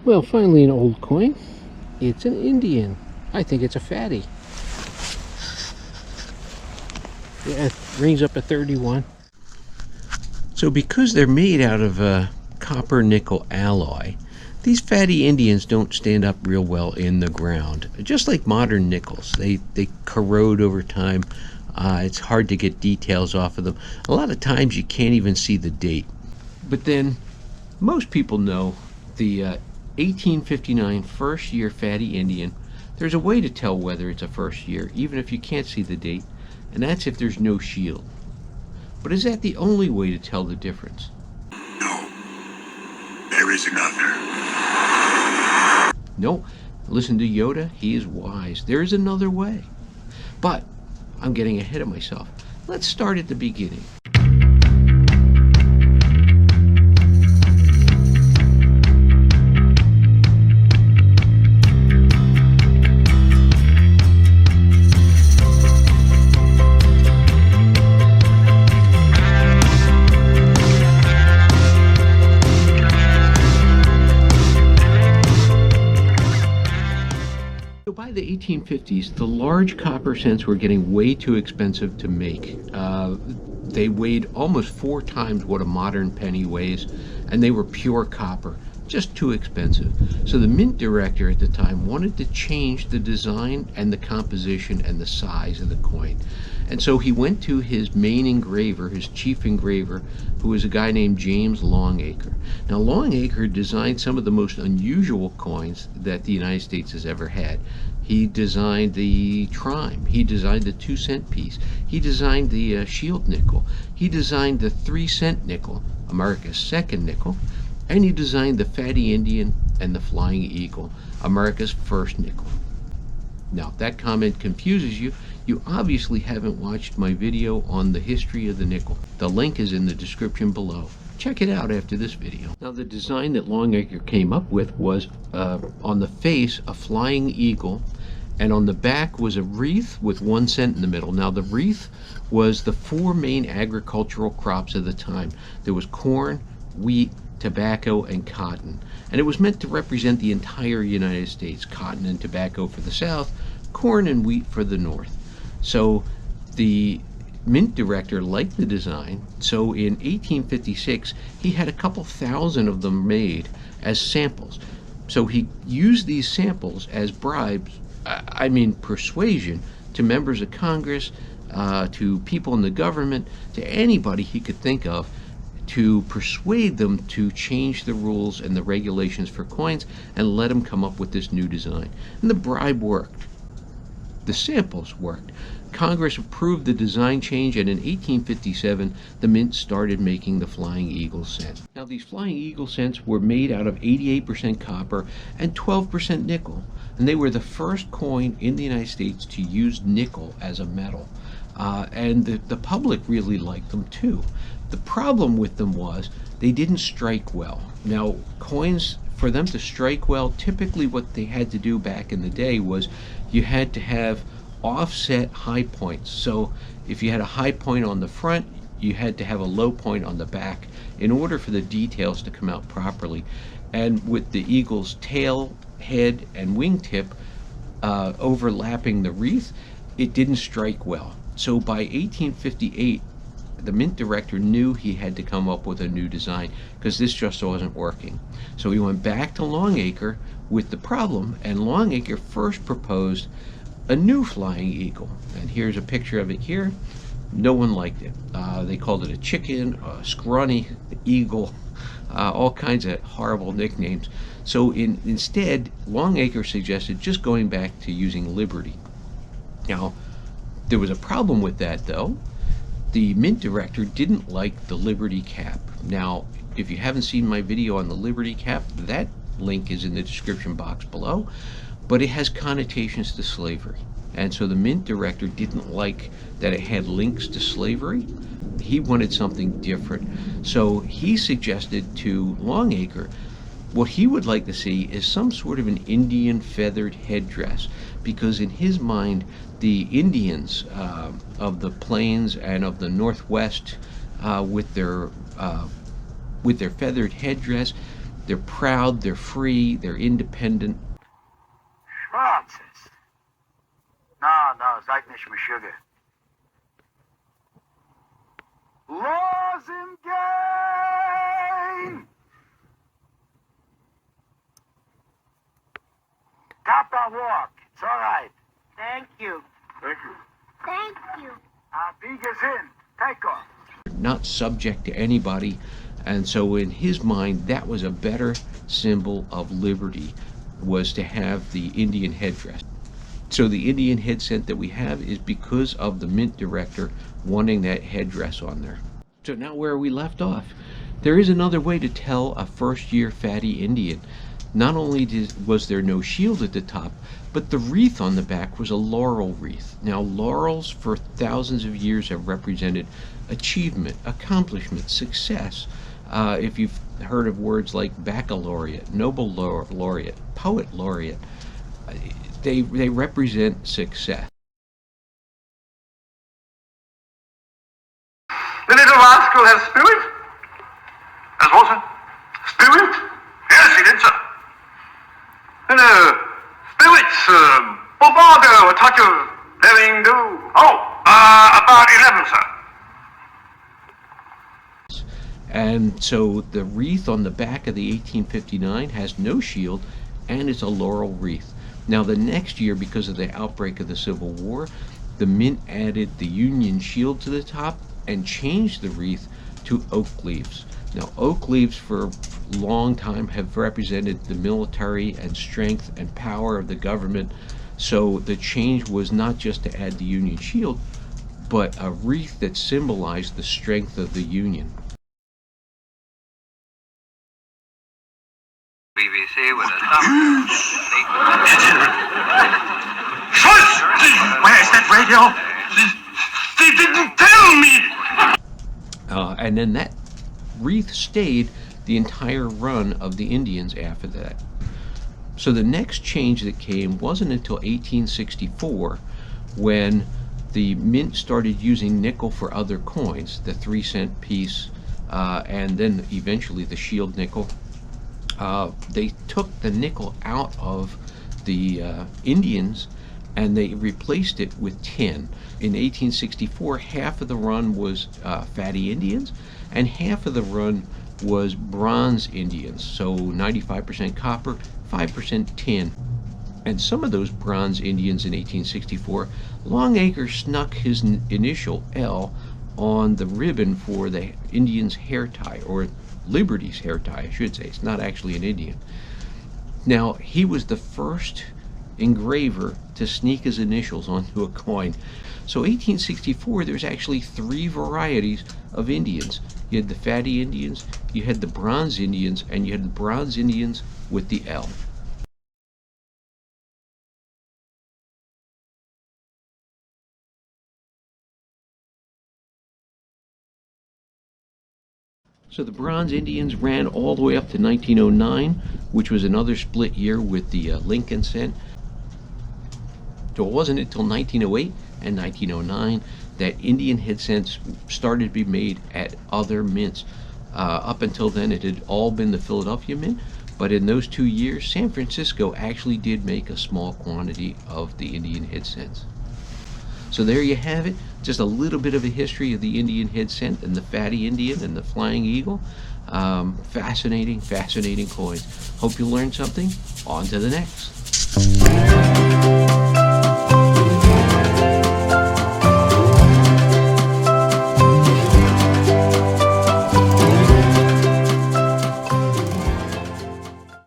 Well, finally an old coin. It's an Indian. I think it's a fatty. Yeah, it rings up a 31. So because they're made out of a copper nickel alloy, these fatty Indians don't stand up real well in the ground. Just like modern nickels, they corrode over time. It's hard to get details off of them. A lot of times you can't even see the date. But then most people know the 1859 first year fatty Indian. There's a way to tell whether it's a first year, even if you can't see the date, and that's if there's no shield. But is that the only way to tell the difference? No. There is another. No. Listen to Yoda. He is wise. There is another way. But I'm getting ahead of myself. Let's start at the beginning. By the 1850s, the large copper cents were getting way too expensive to make. They weighed almost 4 times what a modern penny weighs, and they were pure copper, just too expensive. So the mint director at the time wanted to change the design and the composition and the size of the coin. And so he went to his main engraver, his chief engraver, who was a guy named James Longacre. Now Longacre designed some of the most unusual coins that the United States has ever had. He designed the Trime. He designed the 2-cent piece. He designed the shield nickel. He designed the 3-cent nickel, America's second nickel. And he designed the Fatty Indian and the Flying Eagle, America's first nickel. Now, if that comment confuses you, you obviously haven't watched my video on the history of the nickel. The link is in the description below. Check it out after this video. Now, the design that Longacre came up with was on the face a flying eagle, and on the back was a wreath with 1 cent in the middle. Now, the wreath was the 4 main agricultural crops of the time. There was corn, wheat, tobacco, and cotton. And it was meant to represent the entire United States. Cotton and tobacco for the South, corn and wheat for the North. So the mint director liked the design, so in 1856 he had a couple thousand of them made as samples. So he used these samples as bribes, persuasion, to members of Congress, to people in the government, to anybody he could think of, to persuade them to change the rules and the regulations for coins and let them come up with this new design. And the bribe worked. The samples worked. Congress approved the design change, and in 1857 the mint started making the Flying Eagle cent. Now, these Flying Eagle cents were made out of 88% copper and 12% nickel, and they were the first coin in the United States to use nickel as a metal. And the public really liked them too. The problem with them was they didn't strike well. Now, coins, for them to strike well, typically what they had to do back in the day was you had to have offset high points. So if you had a high point on the front, you had to have a low point on the back in order for the details to come out properly. And with the eagle's tail, head, and wingtip overlapping the wreath, it didn't strike well. So by 1858, the mint director knew he had to come up with a new design because this just wasn't working. So he went back to Longacre with the problem, and Longacre first proposed a new Flying Eagle. And here's a picture of it here. No one liked it. They called it a chicken, a scrawny eagle, all kinds of horrible nicknames. So instead, Longacre suggested just going back to using Liberty. Now, there was a problem with that, though. The mint director didn't like the Liberty cap. Now, if you haven't seen my video on the Liberty cap, that link is in the description box below, but it has connotations to slavery. And so the mint director didn't like that it had links to slavery. He wanted something different. So he suggested to Longacre what he would like to see is some sort of an Indian feathered headdress, because in his mind, the Indians of the plains and of the Northwest, with their feathered headdress, They're proud, they're free, they're independent. Schwarzes. No, sag nicht mehr Sugar. Laws in game! Tap and walk. It's all right. Thank you. Thank you. Thank you. Bieger's in. Take off. Not subject to anybody, and so in his mind that was a better symbol of liberty, was to have the Indian headdress. So the Indian headset that we have is because of the mint director wanting that headdress on there. So now where we left off, there is another way to tell a first-year fatty Indian. Not only was there no shield at the top, but the wreath on the back was a laurel wreath. Now, laurels for thousands of years have represented achievement, accomplishment, success. If you've heard of words like baccalaureate, Nobel laureate, poet laureate, they represent success. The little rascal has spirit? Has what, sir? Spirit? Yes, he did, sir. Spirits, bravado, a touch of daring do. About 11, sir. And so the wreath on the back of the 1859 has no shield, and it's a laurel wreath. Now the next year, because of the outbreak of the Civil War, the mint added the Union shield to the top and changed the wreath to oak leaves. Now, oak leaves for a long time have represented the military and strength and power of the government. So the change was not just to add the Union shield, but a wreath that symbolized the strength of the Union. BBC with a thumb. Where's that radio? They didn't tell me! And then that wreath stayed the entire run of the Indians after that. So the next change that came wasn't until 1864, when the mint started using nickel for other coins, the 3-cent piece, and then eventually the shield nickel. They took the nickel out of the Indians and they replaced it with tin. In 1864, half of the run was fatty Indians, and half of the run was bronze Indians, so 95% copper, 5% tin. And some of those bronze Indians in 1864, Longacre snuck his initial L on the ribbon for the Indian's hair tie, or Liberty's hair tie, I should say. It's not actually an Indian. Now, he was the first engraver to sneak his initials onto a coin. So 1864, there's actually 3 varieties of Indians. You had the fatty Indians, you had the bronze Indians, and you had the bronze Indians with the L. So the bronze Indians ran all the way up to 1909, which was another split year with the Lincoln cent. So it wasn't until 1908 and 1909 that Indian head cents started to be made at other mints. Up until then, it had all been the Philadelphia Mint, but in those 2 years, San Francisco actually did make a small quantity of the Indian head cents. So there you have it, just a little bit of a history of the Indian head cent and the fatty Indian and the flying eagle. Fascinating, fascinating coins. Hope you learned something. On to the next.